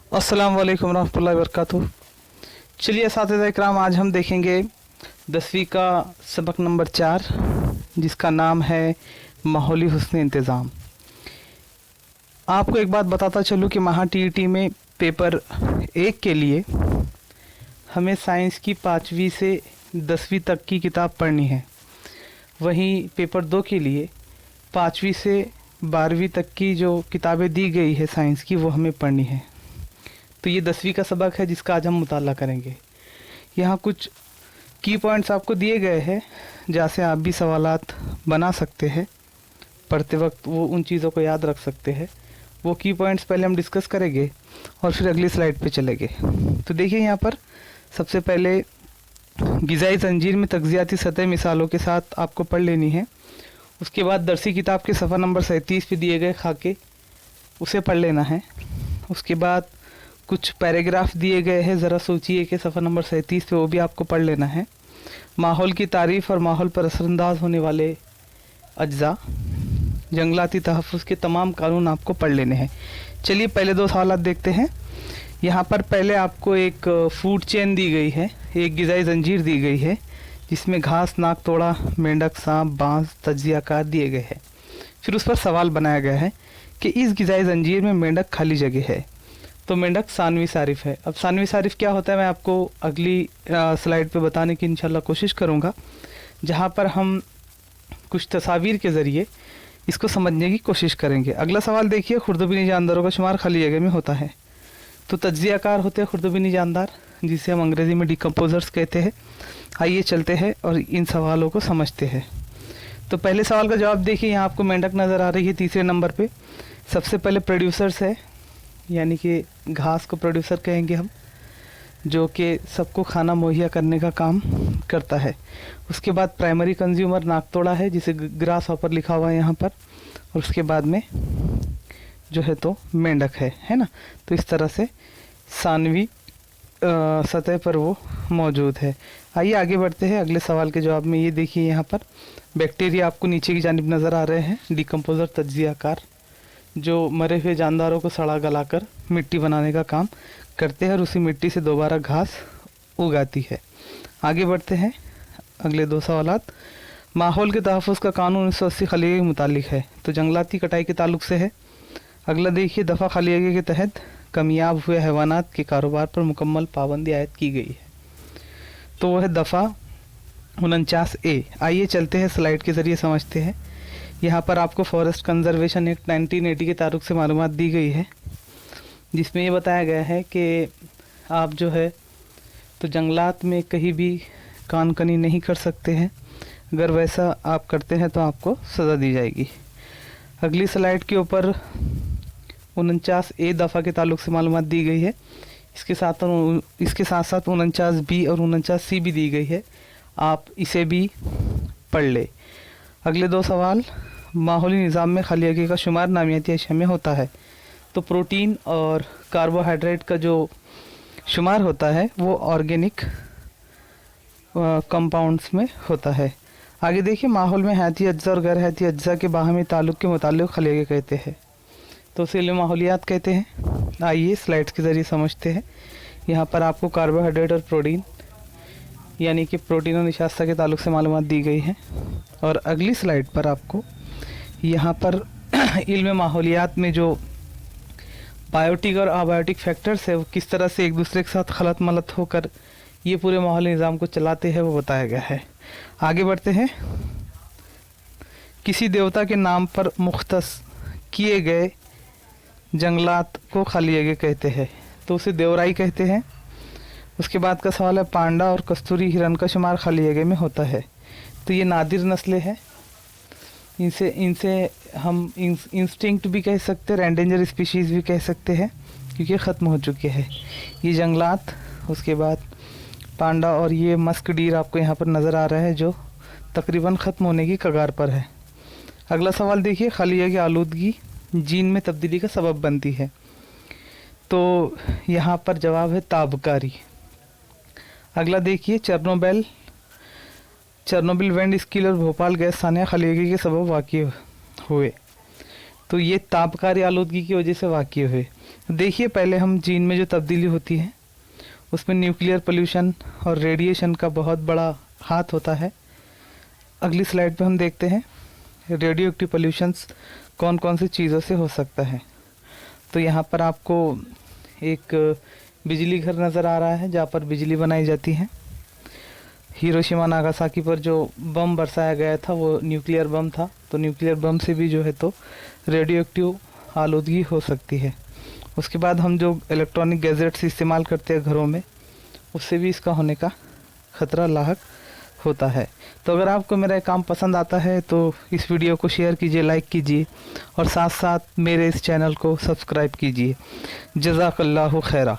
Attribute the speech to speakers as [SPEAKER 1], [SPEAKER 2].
[SPEAKER 1] अस्सलाम वालेकुम रहमतुल्लाहि व बरकातुहू। चलिए असातिज़ा इकराम, आज हम देखेंगे 10वीं का सबक नंबर 4, जिसका नाम है माहौली हुस्न इंतज़ाम। आपको एक बात बताता चलूँ कि महा टीईटी में पेपर 1 के लिए हमें साइंस की 5वीं से 10वीं तक की किताब पढ़नी है। वहीं पेपर 2 के लिए 5वीं से 12वीं तक की जो किताबें दी गई है साइंस की, वो हमें पढ़नी है। तो ये 10वीं का सबक है जिसका आज हम मुताला करेंगे। यहाँ कुछ की पॉइंट्स आपको दिए गए हैं जहाँ से आप भी सवालात बना सकते हैं, पढ़ते वक्त वो उन चीज़ों को याद रख सकते हैं। वो की पॉइंट्स पहले हम डिस्कस करेंगे और फिर अगली स्लाइड पे चलेंगे। तो देखिए यहाँ पर सबसे पहले ग़िज़ाई ज़ंजीर में तग़ज़ियाती सतह मिसालों के साथ आपको पढ़ लेनी है। उसके बाद दरसी किताब के सफ़ा नंबर 37 पे दिए गए खाके उसे पढ़ लेना है। उसके बाद कुछ पैराग्राफ दिए गए हैं, ज़रा सोचिए कि सफ़ा नंबर 37 पे वो भी आपको पढ़ लेना है। माहौल की तारीफ़ और माहौल पर असरअंदाज होने वाले अज्जा, जंगलाती तहफ़्फ़ुज़ के तमाम कानून आपको पढ़ लेने हैं। चलिए पहले 2 सवालात देखते हैं। यहाँ पर पहले आपको एक फूड चेन दी गई है, एक ग़िज़ाई ज़ंजीर दी गई है जिसमें घास, नाक तोड़ा, मेंढक, सांप, बाँस, तज्ज़ियाकार दिए गए हैं। फिर उस पर सवाल बनाया गया है कि इस ग़िज़ाई ज़ंजीर में मेंढक खाली जगह है, तो मेंढक सानवी सारिफ़ है। अब सानवी सारिफ़ क्या होता है मैं आपको अगली स्लाइड पे बताने की इंशाल्लाह कोशिश करूँगा, जहाँ पर हम कुछ तस्वीर के ज़रिए इसको समझने की कोशिश करेंगे। अगला सवाल देखिए, खुर्दबीनी जानदारों का शुमार खाली जगह में होता है, तो तज्ज़ियाकार होते हैं खुर्दबीनी जानदार, जिसे हम अंग्रेज़ी में डिकम्पोज़र्स कहते हैं। आइए चलते हैं और इन सवालों को समझते हैं। तो पहले सवाल का जवाब देखिए, यहाँ आपको मेंढक नज़र आ रही है तीसरे नंबर पे। सबसे पहले प्रोड्यूसर्स है, यानी कि घास को प्रोड्यूसर कहेंगे हम, जो कि सबको खाना मुहैया करने का काम करता है। उसके बाद प्राइमरी कंज्यूमर नाकतोड़ा है, जिसे ग्रास हॉपर लिखा हुआ है यहाँ पर। और उसके बाद में जो है तो मेंढक है ना। तो इस तरह से सानवी सतह पर वो मौजूद है। आइए आगे बढ़ते हैं अगले सवाल के जवाब में। ये देखिए यहाँ पर बैक्टीरिया आपको नीचे की जानिब नज़र आ रहे हैं, डिकम्पोज़र तज्ज़ियाकार, जो मरे हुए जानदारों को सड़ा गलाकर मिट्टी बनाने का काम करते हैं और उसी मिट्टी से दोबारा घास उगाती है। आगे बढ़ते हैं अगले 2 सवालात। माहौल के तहफ़्फ़ुज़ का कानून 1980 खलीगे के मुतालिक है, तो जंगलाती कटाई के ताल्लुक से है। अगला देखिए, दफ़ा खलीगे के तहत कमियाब हुए हैवानात के कारोबार पर मुकम्मल पाबंदी आयद की गई है, तो वह है दफ़ा 49A। आइए चलते हैं स्लाइड के ज़रिए समझते हैं। यहाँ पर आपको फॉरेस्ट कंजर्वेशन एक्ट 1980 के तारुक से मालूमात दी गई है, जिसमें ये बताया गया है कि आप जो है तो जंगलात में कहीं भी कान कनी नहीं कर सकते हैं। अगर वैसा आप करते हैं तो आपको सज़ा दी जाएगी। अगली स्लाइड के ऊपर 49A दफ़ा के ताल्लुक से मालूमात दी गई है। इसके साथ साथ 49B और 49C भी दी गई है, आप इसे भी पढ़ ले। अगले 2 सवाल, माहौली निज़ाम में खाली जगह का शुमार नामियाती अशिया में होता है, तो प्रोटीन और कार्बोहाइड्रेट का जो शुमार होता है वो ऑर्गेनिक कंपाउंड्स में होता है। आगे देखिए, माहौल में हयाती अज्जा और गैर हयाती अज्जा के बाहमी ताल्लुक़ के मुतालिक खाली जगह कहते हैं, तो उसे इल्म माहौलियात कहते हैं। आइए स्लाइड्स के ज़रिए समझते हैं। यहाँ पर आपको कार्बोहाइड्रेट और प्रोटीन, यानी कि प्रोटीन और निशास्ता के ताल्लुक से मालूमात दी गई है। और अगली स्लाइड पर आपको यहाँ पर इल्म माहौलियात में जो बायोटिक और अबायोटिक फैक्टर्स है वो किस तरह से एक दूसरे के साथ खलत मलत होकर ये पूरे माहौली निज़ाम को चलाते हैं, वो बताया गया है। आगे बढ़ते हैं। किसी देवता के नाम पर मुख्तस किए गए जंगलात को खाली जगह कहते हैं, तो उसे देवराई कहते हैं। उसके बाद का सवाल है, पांडा और कस्तूरी हिरन का शुमार खाली जगह में होता है, तो ये नादिर नस्लें हैं। इनसे हम इंस्टिंक्ट भी कह सकते हैं, एंडेंजर स्पीशीज़ भी कह सकते हैं, क्योंकि ख़त्म हो चुके हैं ये जंगलात। उसके बाद पांडा और ये मस्क डीर आपको यहाँ पर नज़र आ रहा है, जो तकरीबन ख़त्म होने की कगार पर है। अगला सवाल देखिए, खाली जगह आलूदगी जीन में तब्दीली का सबब बनती है, तो यहाँ पर जवाब है ताबकारी। अगला देखिए, चेरनोबिल वेंड स्किल और भोपाल गैस सानिया खलीगी के सबब वाक़ई हुए, तो ये तापकारी आलूदगी की वजह से वाक़ई हुए। देखिए, पहले हम जीन में जो तब्दीली होती है उसमें न्यूक्लियर पोल्यूशन और रेडिएशन का बहुत बड़ा हाथ होता है। अगली स्लाइड पे हम देखते हैं रेडियो एक्टिव पोल्यूशंस कौन कौन सी चीज़ों से हो सकता है। तो यहाँ पर आपको एक बिजली घर नज़र आ रहा है जहाँ पर बिजली बनाई जाती है। हिरोशिमा नागासाकी पर जो बम बरसाया गया था वो न्यूक्लियर बम था, तो न्यूक्लियर बम से भी जो है तो रेडियो एक्टिव आलूदगी हो सकती है। उसके बाद हम जो इलेक्ट्रॉनिक गैजेट्स इस्तेमाल करते हैं घरों में, उससे भी इसका होने का खतरा लाहक होता है। तो अगर आपको मेरा ये काम पसंद आता है तो इस वीडियो को शेयर कीजिए, लाइक कीजिए और साथ साथ मेरे इस चैनल को सब्सक्राइब कीजिए। जज़ाकल्लाहु खैरा।